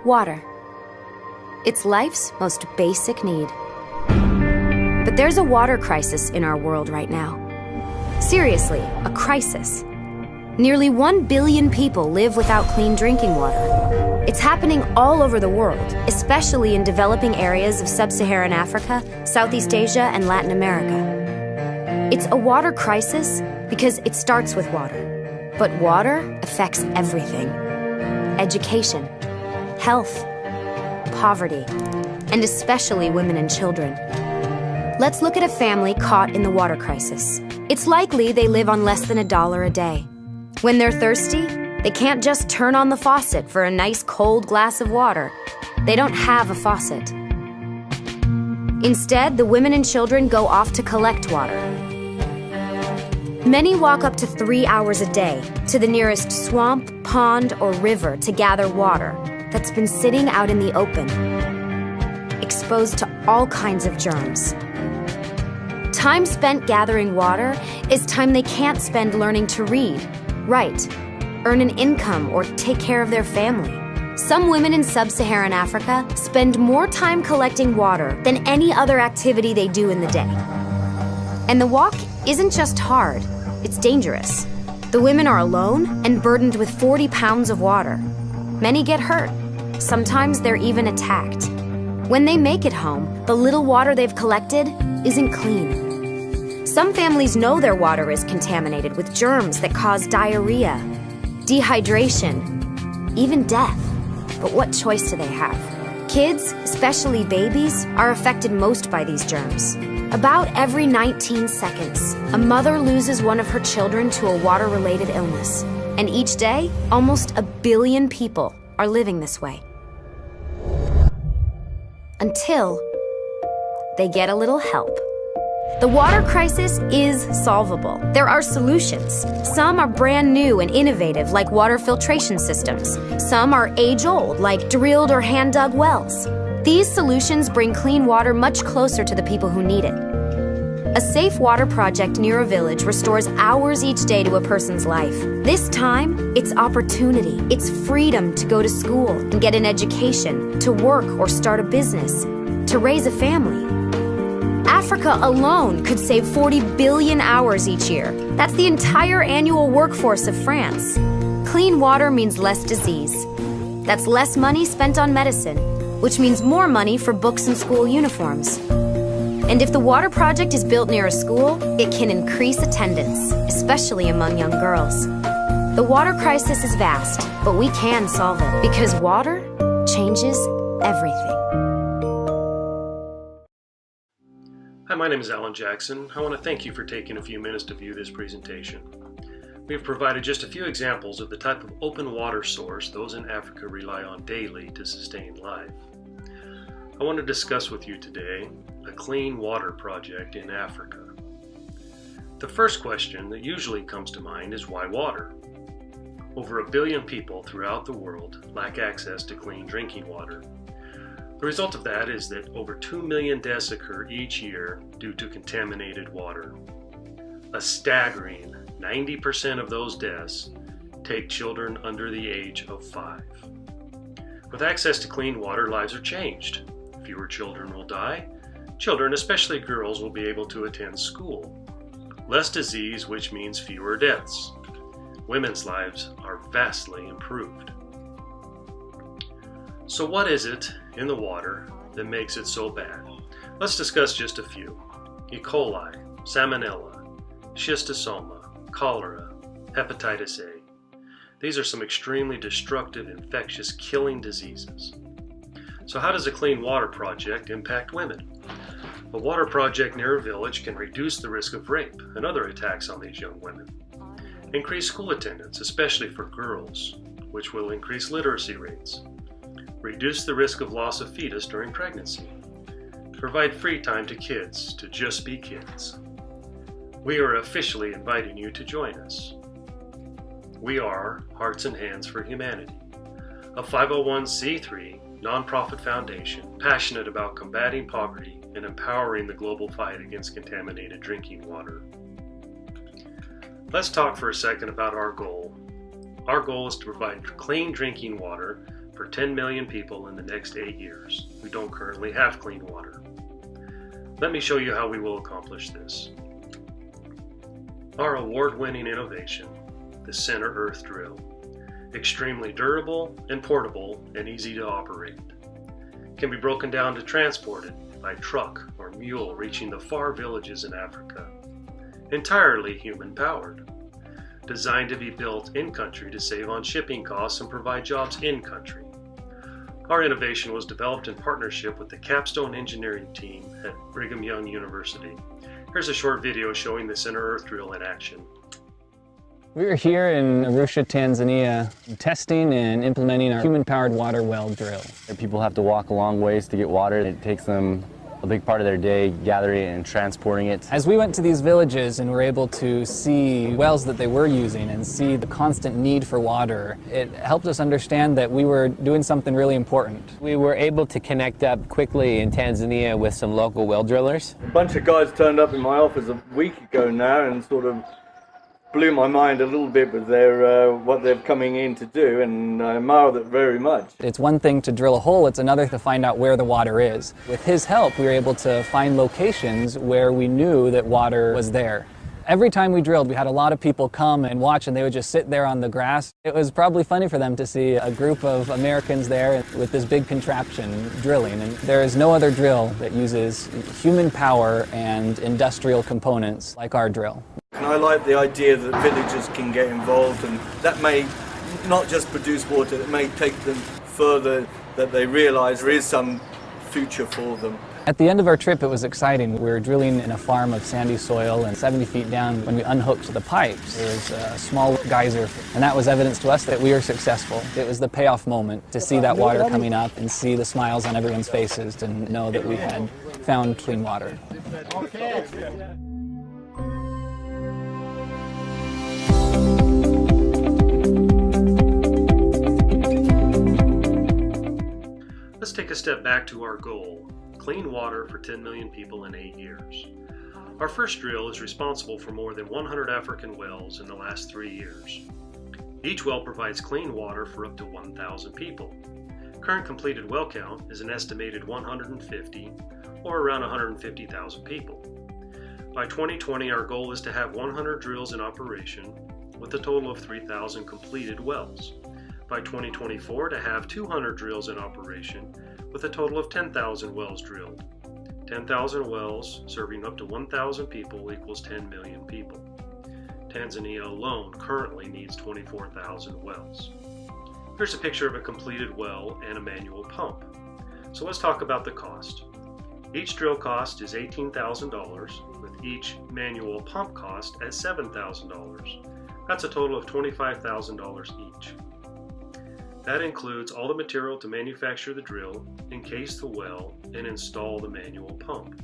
Water. It's life's most basic need. But there's a water crisis in our world right now. Seriously, a crisis. Nearly 1 billion people live without clean drinking water. It's happening all over the world, especially in developing areas of sub-Saharan Africa, Southeast Asia, and Latin America. It's a water crisis because it starts with water. But water affects everything. Education, health, poverty, and especially women and children. Let's look at a family caught in the water crisis. It's likely they live on less than $1 a day. When they're thirsty, they can't just turn on the faucet for a nice cold glass of water. They don't have a faucet. Instead, the women and children go off to collect water. Many walk up to 3 hours a day to the nearest swamp, pond, or river to gather water that's been sitting out in the open, exposed to all kinds of germs. Time spent gathering water is time they can't spend learning to read, write, earn an income, or take care of their family. Some women in sub-Saharan Africa spend more time collecting water than any other activity they do in the day. And the walk isn't just hard, it's dangerous. The women are alone and burdened with 40 pounds of water. Many get hurt. Sometimes they're even attacked. When they make it home, the little water they've collected isn't clean. Some families know their water is contaminated with germs that cause diarrhea, dehydration, even death. But what choice do they have? Kids, especially babies, are affected most by these germs. About every 19 seconds, a mother loses one of her children to a water-related illness. And each day, almost 1 billion people are living this way. Until they get a little help. The water crisis is solvable. There are solutions. Some are brand new and innovative, like water filtration systems. Some are age-old, like drilled or hand-dug wells. These solutions bring clean water much closer to the people who need it. A safe water project near a village restores hours each day to a person's life. This time, it's opportunity. It's freedom to go to school and get an education, to work or start a business, to raise a family. Africa alone could save 40 billion hours each year. That's the entire annual workforce of France. Clean water means less disease. That's less money spent on medicine, which means more money for books and school uniforms. And if the water project is built near a school, it can increase attendance, especially among young girls. The water crisis is vast, but we can solve it because water changes everything. Hi, my name is Alan Jackson. I want to thank you for taking a few minutes to view this presentation. We have provided just a few examples of the type of open water source those in Africa rely on daily to sustain life. I want to discuss with you today a clean water project in Africa. The first question that usually comes to mind is why water? Over 1 billion people throughout the world lack access to clean drinking water. The result of that is that over 2 million deaths occur each year due to contaminated water. A staggering 90% of those deaths take children under the age of 5. With access to clean water, lives are changed. Fewer children will die. Children, especially girls, will be able to attend school. Less disease, which means fewer deaths. Women's lives are vastly improved. So what is it in the water that makes it so bad? Let's discuss just a few. E. coli, salmonella, schistosoma, cholera, hepatitis A. These are some extremely destructive, infectious, killing diseases. So how does a clean water project impact women? A water project near a village can reduce the risk of rape and other attacks on these young women. Increase school attendance, especially for girls, which will increase literacy rates. Reduce the risk of loss of fetus during pregnancy. Provide free time to kids to just be kids. We are officially inviting you to join us. We are Hearts and Hands for Humanity, a 501c3 nonprofit foundation passionate about combating poverty and empowering the global fight against contaminated drinking water. Let's talk for a second about our goal. Our goal is to provide clean drinking water for 10 million people in the next 8 years who don't currently have clean water. Let me show you how we will accomplish this. Our award-winning innovation, the Center Earth Drill, extremely durable and portable and easy to operate, can be broken down to transported by truck or mule reaching the far villages in Africa, entirely human-powered, designed to be built in-country to save on shipping costs and provide jobs in-country. Our innovation was developed in partnership with the Capstone Engineering team at Brigham Young University. Here's a short video showing the Center Earth Drill in action. We're here in Arusha, Tanzania, testing and implementing our human-powered water well drill. People have to walk a long ways to get water. It takes them a big part of their day gathering it and transporting it. As we went to these villages and were able to see wells that they were using and see the constant need for water, it helped us understand that we were doing something really important. We were able to connect up quickly in Tanzania with some local well drillers. A bunch of guys turned up in my office a week ago now and sort of blew my mind a little bit with their what they're coming in to do, and I admire that very much. It's one thing to drill a hole, it's another to find out where the water is. With his help, we were able to find locations where we knew that water was there. Every time we drilled, we had a lot of people come and watch, and they would just sit there on the grass. It was probably funny for them to see a group of Americans there with this big contraption drilling. And there is no other drill that uses human power and industrial components like our drill. And I like the idea that villagers can get involved, and that may not just produce water, it may take them further, that they realize there is some future for them. At the end of our trip, it was exciting. We were drilling in a farm of sandy soil, and 70 feet down, when we unhooked the pipes, there was a small geyser, and that was evidence to us that we were successful. It was the payoff moment to see that water coming up and see the smiles on everyone's faces to know that we had found clean water. Let's take a step back to our goal: clean water for 10 million people in 8 years. Our first drill is responsible for more than 100 African wells in the last 3 years. Each well provides clean water for up to 1,000 people. Current completed well count is an estimated 150, or around 150,000 people. By 2020, our goal is to have 100 drills in operation with a total of 3,000 completed wells. By 2024, to have 200 drills in operation with a total of 10,000 wells drilled. 10,000 wells serving up to 1,000 people equals 10 million people. Tanzania alone currently needs 24,000 wells. Here's a picture of a completed well and a manual pump. So let's talk about the cost. Each drill cost is $18,000, with each manual pump cost at $7,000. That's a total of $25,000 each. That includes all the material to manufacture the drill, encase the well, and install the manual pump.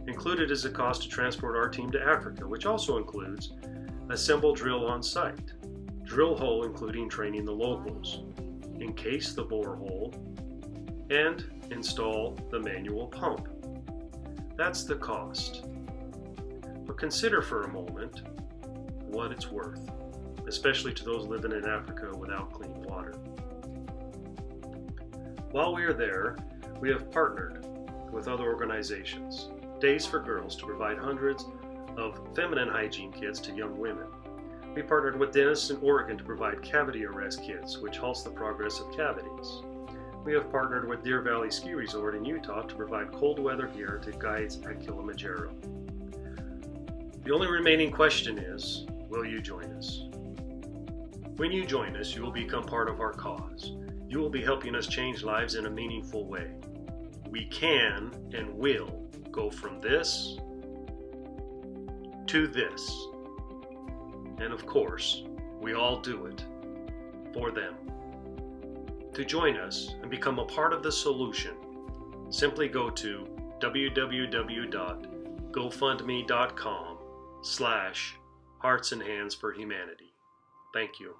Included is the cost to transport our team to Africa, which also includes assemble drill on site, drill hole including training the locals, encase the borehole, and install the manual pump. That's the cost. But consider for a moment what it's worth, especially to those living in Africa without clean water. While we are there, we have partnered with other organizations, Days for Girls, to provide hundreds of feminine hygiene kits to young women. We partnered with dentists in Oregon to provide cavity arrest kits, which halts the progress of cavities. We have partnered with Deer Valley Ski Resort in Utah to provide cold weather gear to guides at Kilimanjaro. The only remaining question is, will you join us? When you join us, you will become part of our cause. You will be helping us change lives in a meaningful way. We can and will go from this to this. And of course, we all do it for them. To join us and become a part of the solution, simply go to www.gofundme.com/Hearts and Hands for Humanity. Thank you.